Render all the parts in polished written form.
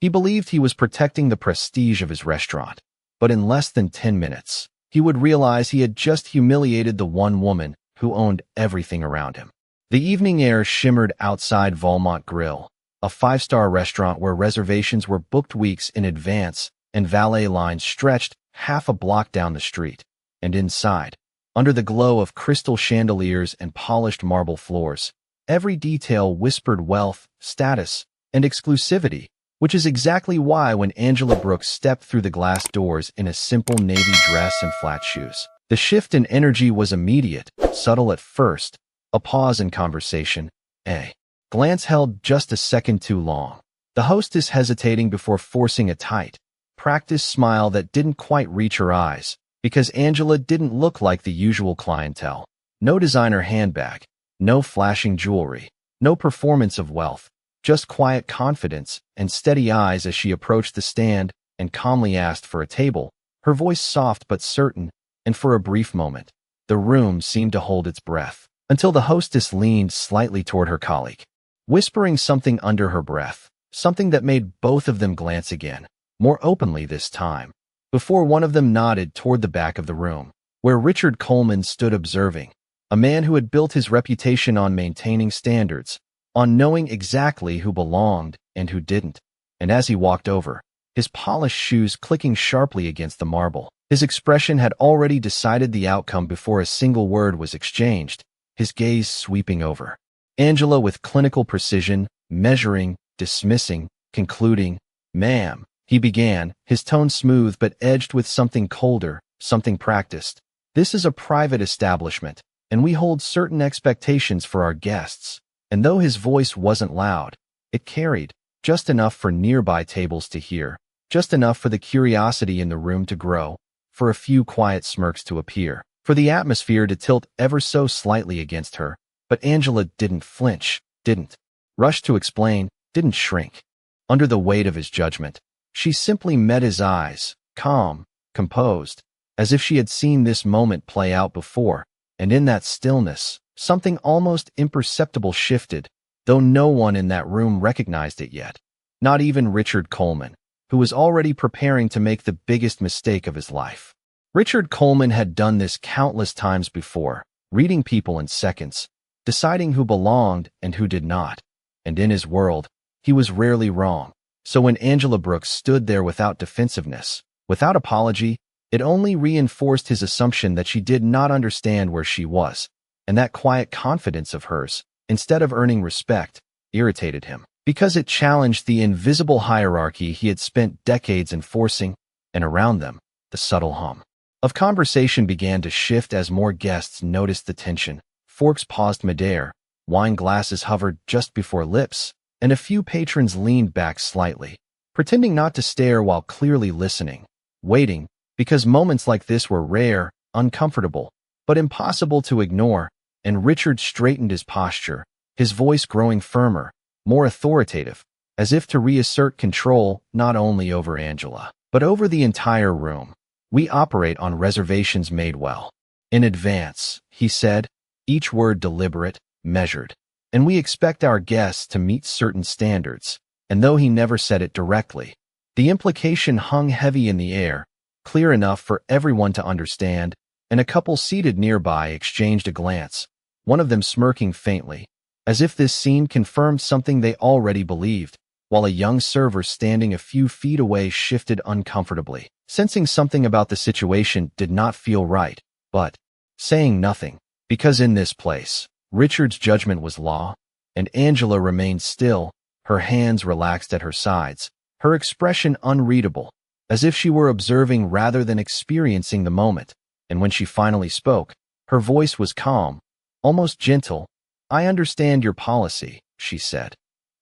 He believed he was protecting the prestige of his restaurant, but in less than 10 minutes, he would realize he had just humiliated the one woman who owned everything around him. The evening air shimmered outside Valmont Grill, a five-star restaurant where reservations were booked weeks in advance and valet lines stretched half a block down the street. And inside, under the glow of crystal chandeliers and polished marble floors, every detail whispered wealth, status, and exclusivity, which is exactly why when Angela Brooks stepped through the glass doors in a simple navy dress and flat shoes, the shift in energy was immediate, subtle at first, a pause in conversation, a glance held just a second too long, the hostess hesitating before forcing a tight, practiced smile that didn't quite reach her eyes, because Angela didn't look like the usual clientele. No designer handbag, no flashing jewelry, no performance of wealth, just quiet confidence and steady eyes as she approached the stand and calmly asked for a table, her voice soft but certain, and for a brief moment, the room seemed to hold its breath, until the hostess leaned slightly toward her colleague, whispering something under her breath, something that made both of them glance again, more openly this time, before one of them nodded toward the back of the room, where Richard Coleman stood observing, a man who had built his reputation on maintaining standards, on knowing exactly who belonged and who didn't. And as he walked over, his polished shoes clicking sharply against the marble, his expression had already decided the outcome before a single word was exchanged, his gaze sweeping over Angela with clinical precision, measuring, dismissing, concluding. "Ma'am," he began, his tone smooth but edged with something colder, something practiced. "This is a private establishment, and we hold certain expectations for our guests." And though his voice wasn't loud, it carried, just enough for nearby tables to hear, just enough for the curiosity in the room to grow, for a few quiet smirks to appear, for the atmosphere to tilt ever so slightly against her. But Angela didn't flinch, didn't rush to explain, didn't shrink under the weight of his judgment. She simply met his eyes, calm, composed, as if she had seen this moment play out before, and in that stillness, something almost imperceptible shifted, though no one in that room recognized it yet. Not even Richard Coleman, who was already preparing to make the biggest mistake of his life. Richard Coleman had done this countless times before, reading people in seconds, deciding who belonged and who did not. And in his world, he was rarely wrong. So when Angela Brooks stood there without defensiveness, without apology, it only reinforced his assumption that she did not understand where she was. And that quiet confidence of hers, instead of earning respect, irritated him, because it challenged the invisible hierarchy he had spent decades enforcing, and around them, the subtle hum of conversation began to shift as more guests noticed the tension. Forks paused midair, wine glasses hovered just before lips, and a few patrons leaned back slightly, pretending not to stare while clearly listening, waiting, because moments like this were rare, uncomfortable, but impossible to ignore. And Richard straightened his posture, his voice growing firmer, more authoritative, as if to reassert control not only over Angela, but over the entire room. "We operate on reservations made well in advance," he said, each word deliberate, measured. "And we expect our guests to meet certain standards." And though he never said it directly, the implication hung heavy in the air, clear enough for everyone to understand, and a couple seated nearby exchanged a glance, one of them smirking faintly, as if this scene confirmed something they already believed, while a young server standing a few feet away shifted uncomfortably, sensing something about the situation did not feel right, but saying nothing, because in this place, Richard's judgment was law, and Angela remained still, her hands relaxed at her sides, her expression unreadable, as if she were observing rather than experiencing the moment. And when she finally spoke, her voice was calm, almost gentle. "I understand your policy," she said,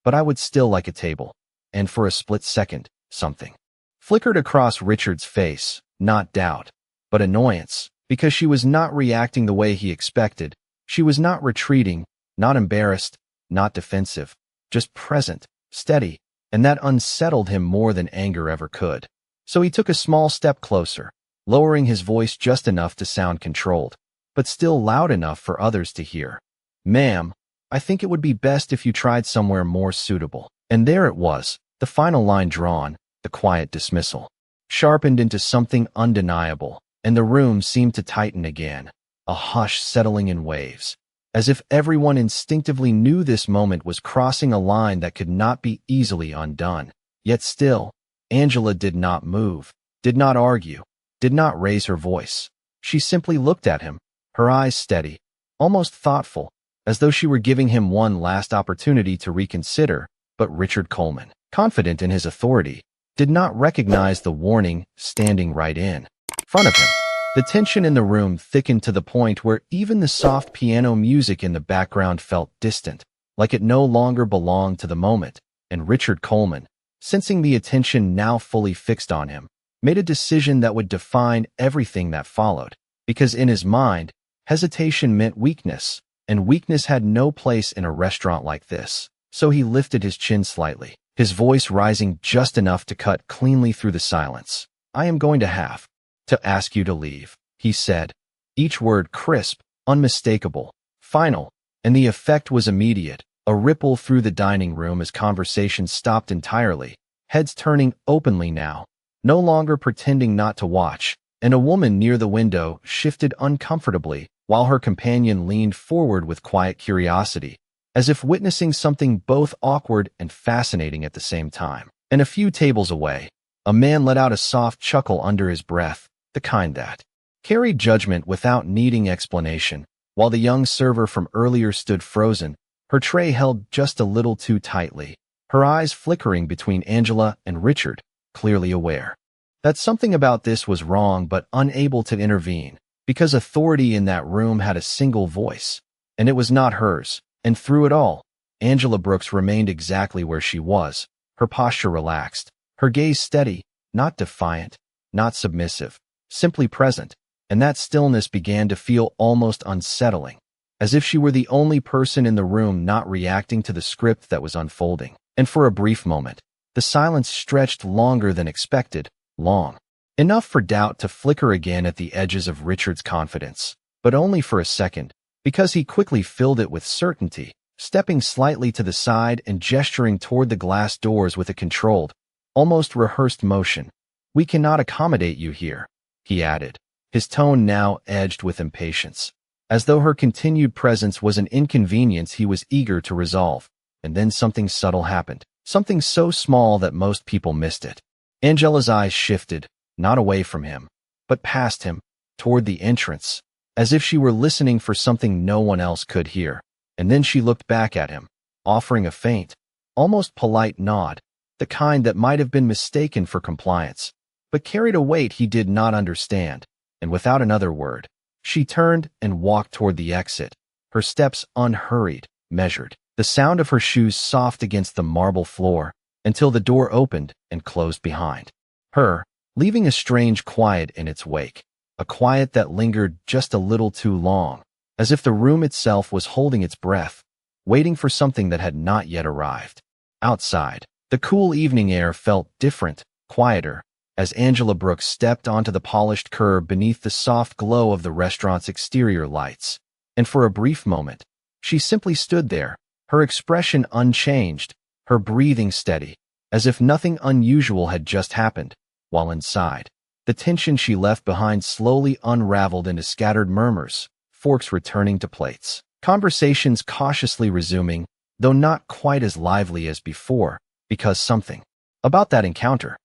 "but I would still like a table." And for a split second, something flickered across Richard's face, not doubt, but annoyance, because she was not reacting the way he expected. She was not retreating, not embarrassed, not defensive, just present, steady, and that unsettled him more than anger ever could. So he took a small step closer, lowering his voice just enough to sound controlled, but still loud enough for others to hear. "Ma'am, I think it would be best if you tried somewhere more suitable." And there it was, The final line drawn, the quiet dismissal, sharpened into something undeniable, and the room seemed to tighten again, a hush settling in waves, as if everyone instinctively knew this moment was crossing a line that could not be easily undone. Yet still, Angela did not move, did not argue, did not raise her voice. She simply looked at him, her eyes steady, almost thoughtful, as though she were giving him one last opportunity to reconsider. But Richard Coleman, confident in his authority, did not recognize the warning standing right in front of him. The tension in the room thickened to the point where even the soft piano music in the background felt distant, like it no longer belonged to the moment, and Richard Coleman, sensing the attention now fully fixed on him, made a decision that would define everything that followed, because in his mind, hesitation meant weakness, and weakness had no place in a restaurant like this. So he lifted his chin slightly, his voice rising just enough to cut cleanly through the silence. "I am going to have to ask you to leave," he said, each word crisp, unmistakable, final, and the effect was immediate, a ripple through the dining room as conversation stopped entirely, heads turning openly now, no longer pretending not to watch, and a woman near the window shifted uncomfortably while her companion leaned forward with quiet curiosity, as if witnessing something both awkward and fascinating at the same time. And a few tables away, a man let out a soft chuckle under his breath, the kind that carried judgment without needing explanation, while the young server from earlier stood frozen, her tray held just a little too tightly, her eyes flickering between Angela and Richard, clearly aware that something about this was wrong but unable to intervene, because authority in that room had a single voice, and it was not hers. And through it all, Angela Brooks remained exactly where she was, her posture relaxed, her gaze steady, not defiant, not submissive, simply present, and that stillness began to feel almost unsettling, as if she were the only person in the room not reacting to the script that was unfolding. And for a brief moment, the silence stretched longer than expected, long enough for doubt to flicker again at the edges of Richard's confidence, but only for a second, because he quickly filled it with certainty, stepping slightly to the side and gesturing toward the glass doors with a controlled, almost rehearsed motion. "We cannot accommodate you here," he added, his tone now edged with impatience, as though her continued presence was an inconvenience he was eager to resolve. And then something subtle happened, something so small that most people missed it. Angela's eyes shifted, not away from him, but past him, toward the entrance, as if she were listening for something no one else could hear. And then she looked back at him, offering a faint, almost polite nod, the kind that might have been mistaken for compliance, but carried a weight he did not understand. And without another word, she turned and walked toward the exit, her steps unhurried, measured, the sound of her shoes soft against the marble floor, until the door opened and closed behind her, leaving a strange quiet in its wake. A quiet that lingered just a little too long, as if the room itself was holding its breath, waiting for something that had not yet arrived. Outside, the cool evening air felt different, quieter, as Angela Brooks stepped onto the polished curb beneath the soft glow of the restaurant's exterior lights. And for a brief moment, she simply stood there, her expression unchanged, her breathing steady, as if nothing unusual had just happened, while inside, the tension she left behind slowly unraveled into scattered murmurs, forks returning to plates, conversations cautiously resuming, though not quite as lively as before, because something about that encounter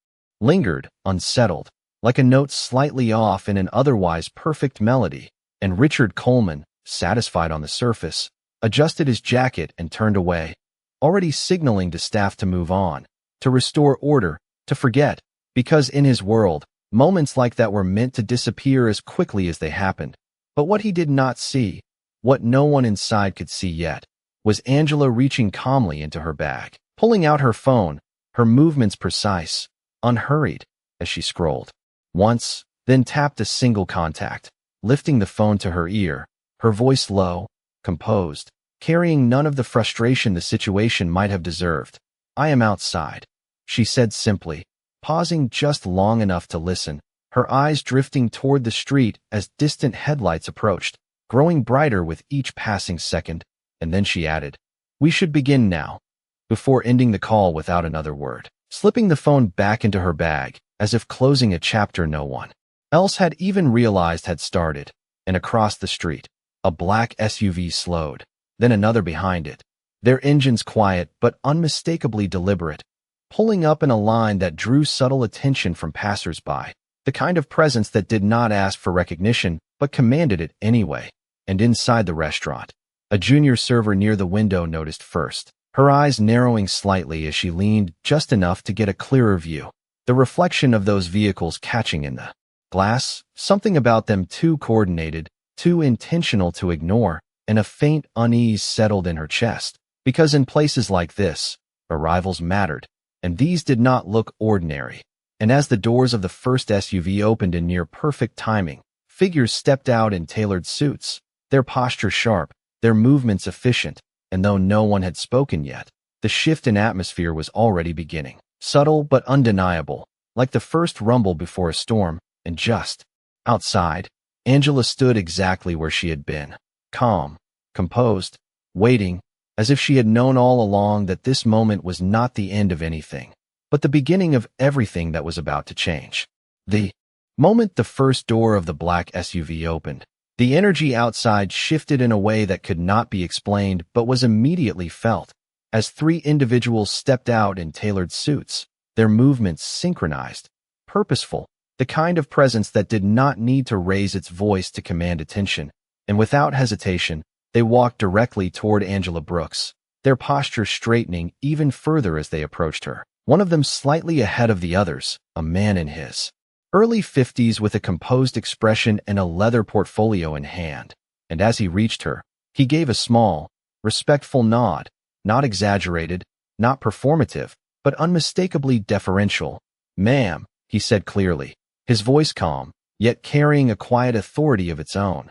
lingered, unsettled, like a note slightly off in an otherwise perfect melody. And Richard Coleman, satisfied on the surface, adjusted his jacket and turned away, already signaling to staff to move on, to restore order, to forget, because in his world, moments like that were meant to disappear as quickly as they happened. But what he did not see, what no one inside could see yet, was Angela reaching calmly into her bag, pulling out her phone, her movements precise, unhurried, as she scrolled. Once, then tapped a single contact, lifting the phone to her ear, her voice low, composed, carrying none of the frustration the situation might have deserved. "I am outside," she said simply, pausing just long enough to listen, her eyes drifting toward the street as distant headlights approached, growing brighter with each passing second. And then she added, "We should begin now," before ending the call without another word. slipping the phone back into her bag, as if closing a chapter no one else had even realized had started. And across the street, a black SUV slowed, then another behind it, their engines quiet but unmistakably deliberate, pulling up in a line that drew subtle attention from passers-by, the kind of presence that did not ask for recognition but commanded it anyway. And inside the restaurant, a junior server near the window noticed first, her eyes narrowing slightly as she leaned just enough to get a clearer view, the reflection of those vehicles catching in the glass, something about them too coordinated, too intentional to ignore, and a faint unease settled in her chest. Because in places like this, arrivals mattered, and these did not look ordinary. And as the doors of the first SUV opened in near perfect timing, figures stepped out in tailored suits, their posture sharp, their movements efficient, and though no one had spoken yet, the shift in atmosphere was already beginning. Subtle but undeniable, like the first rumble before a storm. And just outside, Angela stood exactly where she had been, calm, composed, waiting, as if she had known all along that this moment was not the end of anything, but the beginning of everything that was about to change. The moment the first door of the black SUV opened, the energy outside shifted in a way that could not be explained but was immediately felt. As three individuals stepped out in tailored suits, their movements synchronized, purposeful, the kind of presence that did not need to raise its voice to command attention, and without hesitation, they walked directly toward Angela Brooks, their posture straightening even further as they approached her. One of them slightly ahead of the others, a man in his early 50s with a composed expression and a leather portfolio in hand. And as he reached her, he gave a small, respectful nod, not exaggerated, not performative, but unmistakably deferential. "Ma'am," he said clearly, his voice calm, yet carrying a quiet authority of its own.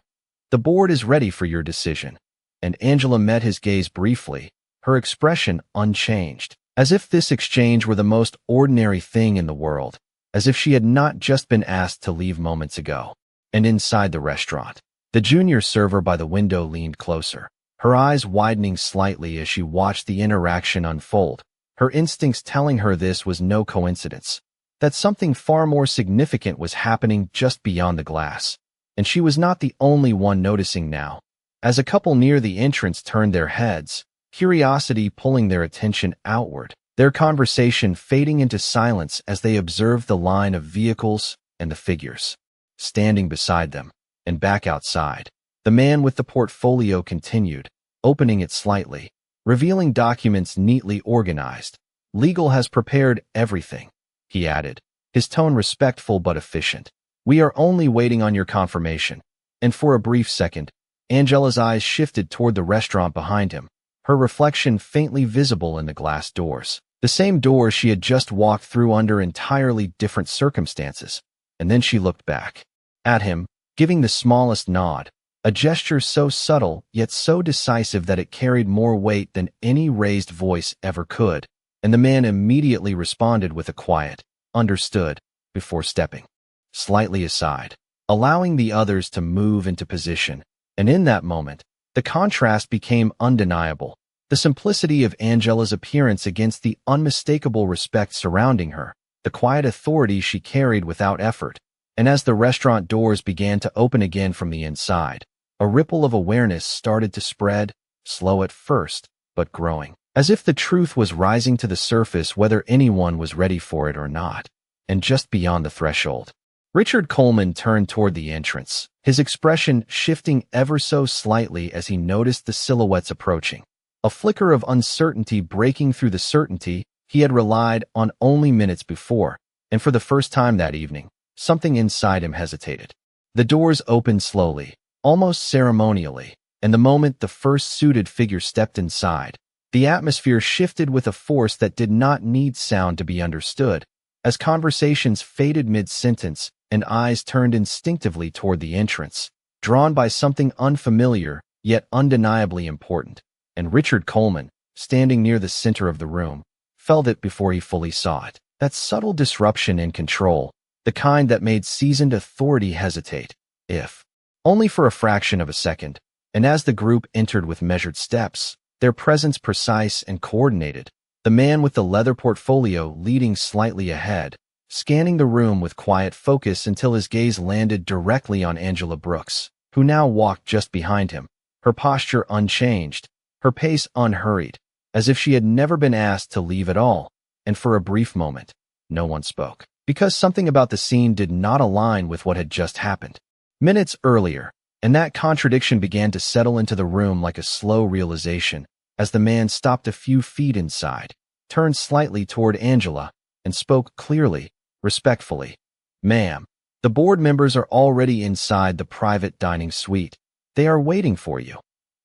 "The board is ready for your decision." And Angela met his gaze briefly, her expression unchanged, as if this exchange were the most ordinary thing in the world, as if she had not just been asked to leave moments ago. And inside the restaurant, the junior server by the window leaned closer, her eyes widening slightly as she watched the interaction unfold, her instincts telling her this was no coincidence, that something far more significant was happening just beyond the glass. And she was not the only one noticing now. As a couple near the entrance turned their heads, curiosity pulling their attention outward, their conversation fading into silence as they observed the line of vehicles and the figures standing beside them. And back outside, the man with the portfolio continued, opening it slightly, revealing documents neatly organized. "Legal has prepared everything," he added, his tone respectful but efficient. "We are only waiting on your confirmation." And for a brief second, Angela's eyes shifted toward the restaurant behind him, her reflection faintly visible in the glass doors, the same doors she had just walked through under entirely different circumstances. And then she looked back at him, giving the smallest nod, a gesture so subtle yet so decisive that it carried more weight than any raised voice ever could. And the man immediately responded with a quiet, "Understood," before stepping slightly aside, allowing the others to move into position. And in that moment, the contrast became undeniable, the simplicity of Angela's appearance against the unmistakable respect surrounding her, the quiet authority she carried without effort. And as the restaurant doors began to open again from the inside, a ripple of awareness started to spread, slow at first, but growing, as if the truth was rising to the surface whether anyone was ready for it or not. And just beyond the threshold, Richard Coleman turned toward the entrance, his expression shifting ever so slightly as he noticed the silhouettes approaching, a flicker of uncertainty breaking through the certainty he had relied on only minutes before. And for the first time that evening, something inside him hesitated. The doors opened slowly, almost ceremonially, and the moment the first suited figure stepped inside, the atmosphere shifted with a force that did not need sound to be understood. As conversations faded mid-sentence and eyes turned instinctively toward the entrance, drawn by something unfamiliar yet undeniably important. And Richard Coleman, standing near the center of the room, felt it before he fully saw it. That subtle disruption in control, the kind that made seasoned authority hesitate, if only for a fraction of a second. And as the group entered with measured steps, their presence precise and coordinated, the man with the leather portfolio leading slightly ahead, scanning the room with quiet focus until his gaze landed directly on Angela Brooks, who now walked just behind him, her posture unchanged, her pace unhurried, as if she had never been asked to leave at all. And for a brief moment, no one spoke, because something about the scene did not align with what had just happened minutes earlier, and that contradiction began to settle into the room like a slow realization as the man stopped a few feet inside, turned slightly toward Angela, and spoke clearly, respectfully. "Ma'am, the board members are already inside the private dining suite. They are waiting for you."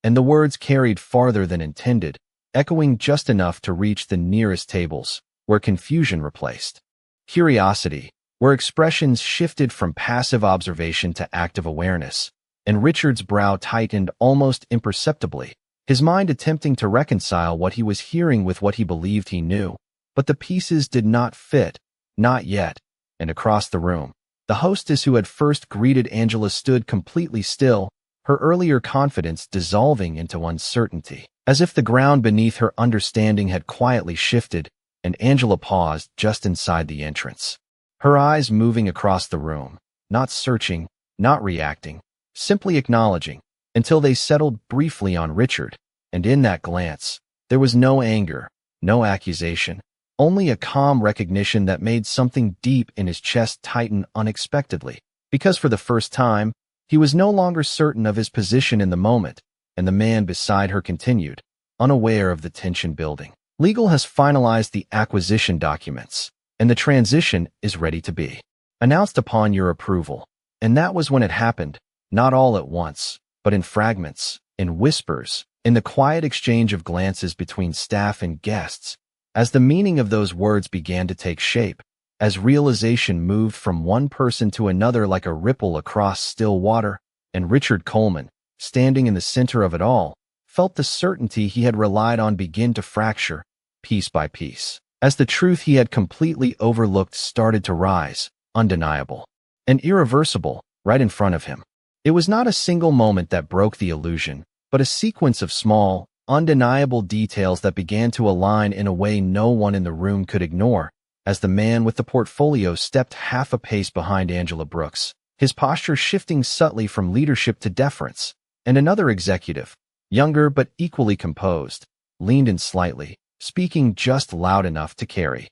And the words carried farther than intended, echoing just enough to reach the nearest tables, where confusion replaced curiosity, where expressions shifted from passive observation to active awareness, and Richard's brow tightened almost imperceptibly, his mind attempting to reconcile what he was hearing with what he believed he knew. But the pieces did not fit, not yet, and across the room, the hostess who had first greeted Angela stood completely still, her earlier confidence dissolving into uncertainty, as if the ground beneath her understanding had quietly shifted, and Angela paused just inside the entrance, her eyes moving across the room, not searching, not reacting, simply acknowledging, until they settled briefly on Richard, and in that glance, there was no anger, no accusation, only a calm recognition that made something deep in his chest tighten unexpectedly, because for the first time, he was no longer certain of his position in the moment, and the man beside her continued, unaware of the tension building. "Legal has finalized the acquisition documents, and the transition is ready to be announced upon your approval." And that was when it happened, not all at once, but in fragments, in whispers, in the quiet exchange of glances between staff and guests, as the meaning of those words began to take shape, as realization moved from one person to another like a ripple across still water, and Richard Coleman, standing in the center of it all, felt the certainty he had relied on begin to fracture, piece by piece, as the truth he had completely overlooked started to rise, undeniable and irreversible, right in front of him. It was not a single moment that broke the illusion, but a sequence of small, undeniable details that began to align in a way no one in the room could ignore, as the man with the portfolio stepped half a pace behind Angela Brooks, his posture shifting subtly from leadership to deference, and another executive, younger but equally composed, leaned in slightly, speaking just loud enough to carry.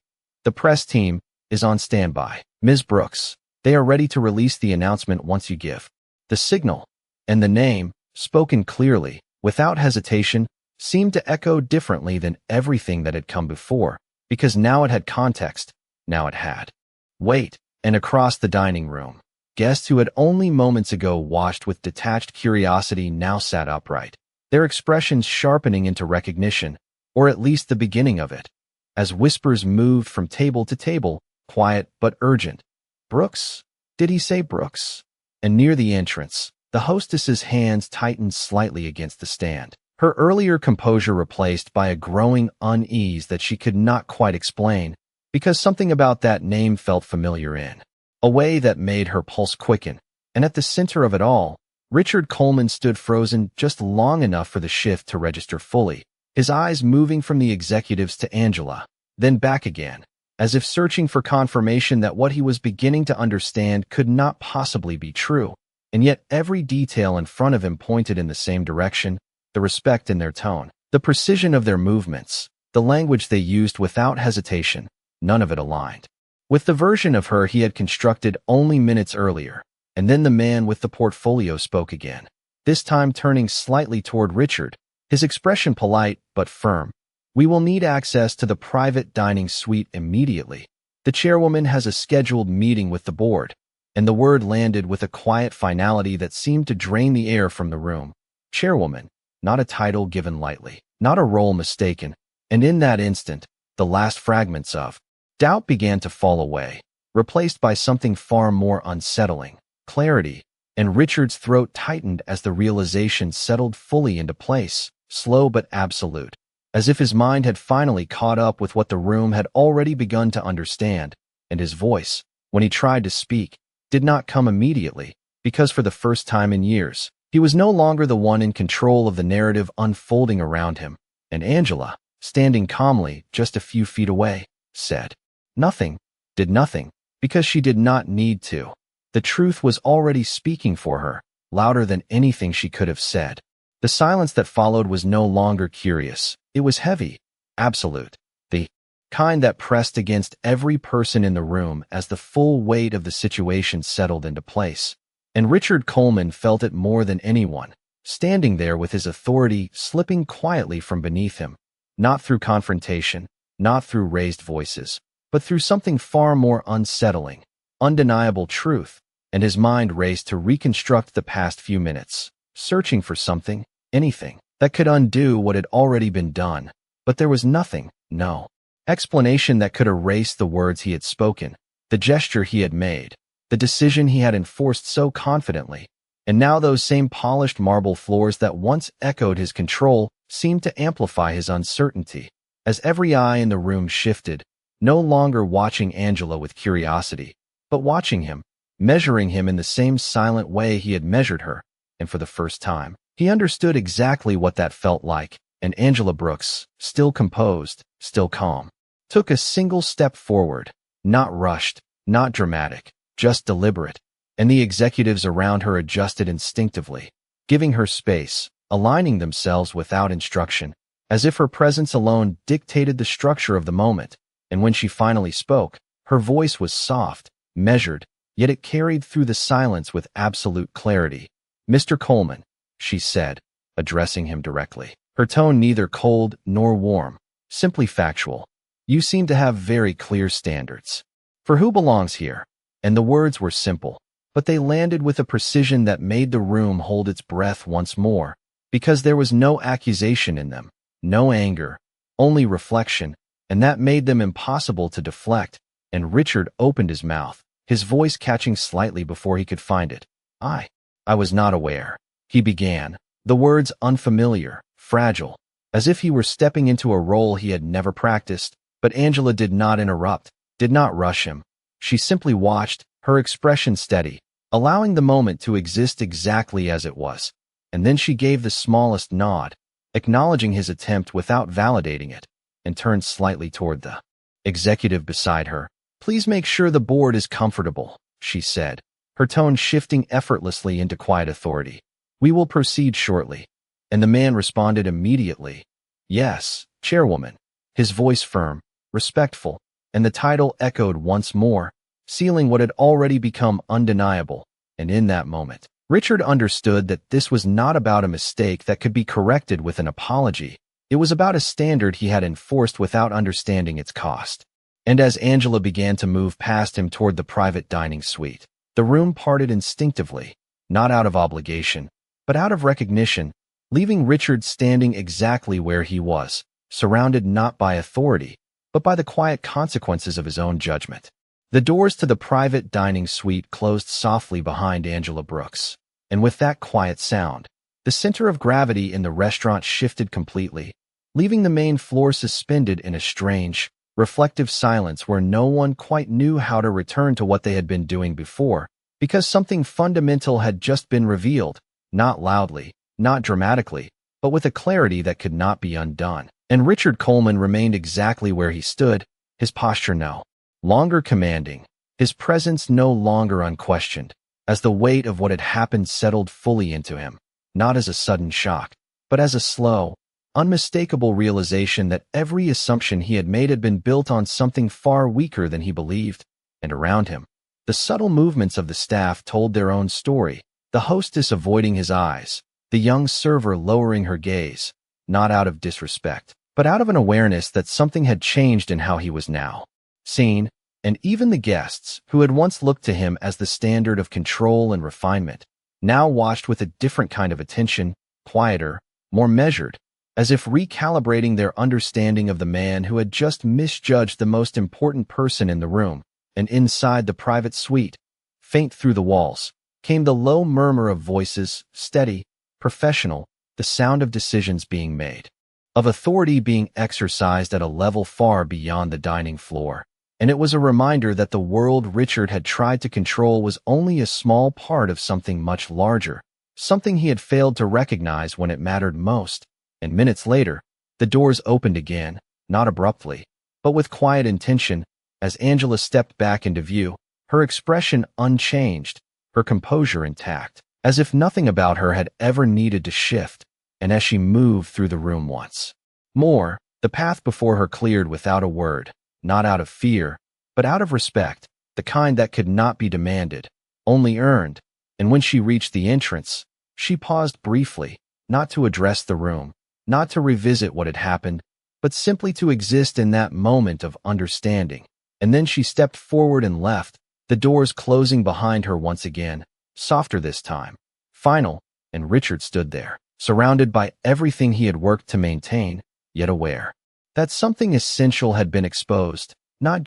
"The press team is on standby. Ms. Brooks, they are ready to release the announcement once you give the signal." And the name, spoken clearly, without hesitation, seemed to echo differently than everything that had come before, because now it had context, now it had weight. And across the dining room, guests who had only moments ago watched with detached curiosity now sat upright, their expressions sharpening into recognition, or at least the beginning of it, as whispers moved from table to table, quiet but urgent. "Brooks? Did he say Brooks?" And near the entrance, the hostess's hands tightened slightly against the stand, her earlier composure replaced by a growing unease that she could not quite explain, because something about that name felt familiar in a way that made her pulse quicken. And at the center of it all, Richard Coleman stood frozen just long enough for the shift to register fully, his eyes moving from the executives to Angela, then back again, as if searching for confirmation that what he was beginning to understand could not possibly be true. And yet every detail in front of him pointed in the same direction, the respect in their tone, the precision of their movements, the language they used without hesitation, none of it aligned with the version of her he had constructed only minutes earlier. And then the man with the portfolio spoke again, this time turning slightly toward Richard, his expression polite but firm. "We will need access to the private dining suite immediately. The chairwoman has a scheduled meeting with the board." And the word landed with a quiet finality that seemed to drain the air from the room. Chairwoman, not a title given lightly, not a role mistaken. And in that instant, the last fragments of doubt began to fall away, replaced by something far more unsettling, clarity, and Richard's throat tightened as the realization settled fully into place, slow but absolute, as if his mind had finally caught up with what the room had already begun to understand, and his voice, when he tried to speak, did not come immediately, because for the first time in years, he was no longer the one in control of the narrative unfolding around him, and Angela, standing calmly just a few feet away, said nothing, did nothing, because she did not need to. The truth was already speaking for her, louder than anything she could have said. The silence that followed was no longer curious. It was heavy, absolute, the kind that pressed against every person in the room as the full weight of the situation settled into place. And Richard Coleman felt it more than anyone, standing there with his authority slipping quietly from beneath him, not through confrontation, not through raised voices, but through something far more unsettling, undeniable truth, and his mind raced to reconstruct the past few minutes, searching for something, anything, that could undo what had already been done. But there was nothing, no explanation that could erase the words he had spoken, the gesture he had made, the decision he had enforced so confidently. And now those same polished marble floors that once echoed his control seemed to amplify his uncertainty. As every eye in the room shifted, no longer watching Angela with curiosity, but watching him, measuring him in the same silent way he had measured her, and for the first time, he understood exactly what that felt like. And Angela Brooks, still composed, still calm, took a single step forward, not rushed, not dramatic, just deliberate, and the executives around her adjusted instinctively, giving her space, aligning themselves without instruction, as if her presence alone dictated the structure of the moment. And when she finally spoke, her voice was soft, measured, yet it carried through the silence with absolute clarity. "Mr. Coleman," she said, addressing him directly, her tone neither cold nor warm, simply factual. "You seem to have very clear standards for who belongs here." And the words were simple, but they landed with a precision that made the room hold its breath once more, because there was no accusation in them, no anger, only reflection, and that made them impossible to deflect. And Richard opened his mouth, his voice catching slightly before he could find it. I was not aware," he began, the words unfamiliar, fragile, as if he were stepping into a role he had never practiced. But Angela did not interrupt, did not rush him. She simply watched, her expression steady, allowing the moment to exist exactly as it was. And then she gave the smallest nod, acknowledging his attempt without validating it, and turned slightly toward the executive beside her. "Please make sure the board is comfortable," she said, her tone shifting effortlessly into quiet authority. "We will proceed shortly." And the man responded immediately. "Yes, Chairwoman," his voice firm, respectful, and the title echoed once more, sealing what had already become undeniable. And in that moment, Richard understood that this was not about a mistake that could be corrected with an apology. It was about a standard he had enforced without understanding its cost. And as Angela began to move past him toward the private dining suite, the room parted instinctively, not out of obligation, but out of recognition, leaving Richard standing exactly where he was, surrounded not by authority, but by the quiet consequences of his own judgment. The doors to the private dining suite closed softly behind Angela Brooks, and with that quiet sound, the center of gravity in the restaurant shifted completely, leaving the main floor suspended in a strange, reflective silence where no one quite knew how to return to what they had been doing before, because something fundamental had just been revealed, not loudly, not dramatically, but with a clarity that could not be undone. And Richard Coleman remained exactly where he stood, his posture no longer commanding, his presence no longer unquestioned, as the weight of what had happened settled fully into him, not as a sudden shock, but as a slow, unmistakable realization that every assumption he had made had been built on something far weaker than he believed. And around him, the subtle movements of the staff told their own story, the hostess avoiding his eyes, the young server lowering her gaze, not out of disrespect, but out of an awareness that something had changed in how he was now seen. And even the guests, who had once looked to him as the standard of control and refinement, now watched with a different kind of attention, quieter, more measured, as if recalibrating their understanding of the man who had just misjudged the most important person in the room. And inside the private suite, faint through the walls, came the low murmur of voices, steady, professional, the sound of decisions being made, of authority being exercised at a level far beyond the dining floor. And it was a reminder that the world Richard had tried to control was only a small part of something much larger, something he had failed to recognize when it mattered most. And minutes later, The doors opened again, not abruptly, but with quiet intention, as Angela stepped back into view, her expression unchanged, her composure intact, as if nothing about her had ever needed to shift. And as she moved through the room once more, the path before her cleared without a word, not out of fear, but out of respect, the kind that could not be demanded, only earned. And when she reached the entrance, she paused briefly, not to address the room, not to revisit what had happened, but simply to exist in that moment of understanding. And then she stepped forward and left, the doors closing behind her once again, softer this time, final, and Richard stood there, surrounded by everything he had worked to maintain, yet aware that something essential had been exposed, not